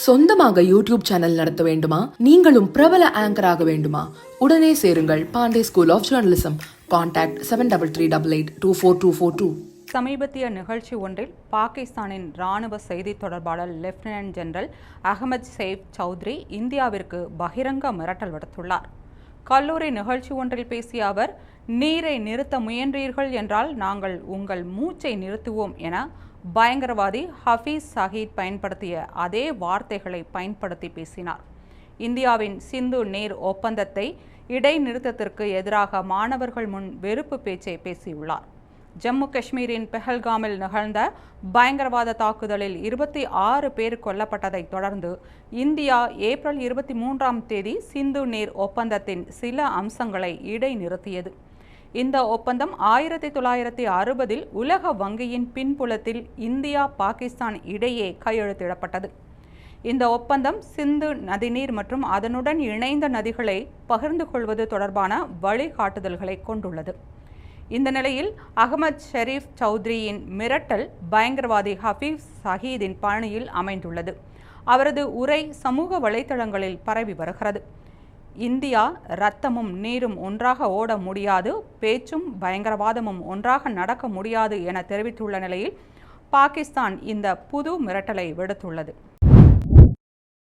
சொந்தமாக YouTube channel நடத்த வேண்டுமா? நீங்களும் பிரபல ஆங்கர் ஆக வேண்டுமா? உடனே சேருங்கள் Pandey school of journalism. Contact 7388242242. சமீபத்திய நிகழ்ச்சி ஒன்றில் பாகிஸ்தானின் இராணுவ செய்தி தொடர்பாளர் லெப்டினன்ட் ஜெனரல் அகமது செய்ஃப் சௌத்ரி இந்தியாவிற்கு பகிரங்க மிரட்டல் விடுத்துள்ளார். கல்லூரி நிகழ்ச்சி ஒன்றில் பேசிய அவர், நீரை நிறுத்த முயன்றீர்கள் என்றால் நாங்கள் உங்கள் மூச்சை நிறுத்துவோம் என பயங்கரவாதி ஹஃபீஸ் சயீத் பயன்படுத்திய அதே வார்த்தைகளை பயன்படுத்தி பேசினார். இந்தியாவின் சிந்து நீர் ஒப்பந்தத்தை இடைநிறுத்தத்திற்கு எதிராக மாணவர்கள் முன் வெறுப்பு பேச்சை பேசியுள்ளார். ஜம்மு காஷ்மீரின் பெஹல்காமில் நிகழ்ந்த பயங்கரவாத தாக்குதலில் 26 பேர் கொல்லப்பட்டதை தொடர்ந்து இந்தியா ஏப்ரல் 23 சிந்து நீர் ஒப்பந்தத்தின் சில அம்சங்களை இடைநிறுத்தியது. இந்த ஒப்பந்தம் 1960 உலக வங்கியின் பின்புலத்தில் இந்தியா பாகிஸ்தான் இடையே கையெழுத்திடப்பட்டது. இந்த ஒப்பந்தம் சிந்து நதிநீர் மற்றும் அதனுடன் இணைந்த நதிகளை பகிர்ந்து கொள்வது தொடர்பான வழிகாட்டுதல்களை கொண்டுள்ளது. இந்த நிலையில் அகமது ஷெரீப் சௌத்ரியின் மிரட்டல் பயங்கரவாதி ஹஃபீஸ் சயீதின் பாணியில் அமைந்துள்ளது. அவரது உரை சமூக வலைதளங்களில் பரவி வருகிறது. இந்தியா இரத்தமும் நீரும் ஒன்றாக ஓட முடியாது, பேச்சும் பயங்கரவாதமும் ஒன்றாக நடக்க முடியாது என தெரிவித்துள்ள நிலையில் பாகிஸ்தான் இந்த புது மிரட்டலை விடுத்துள்ளது.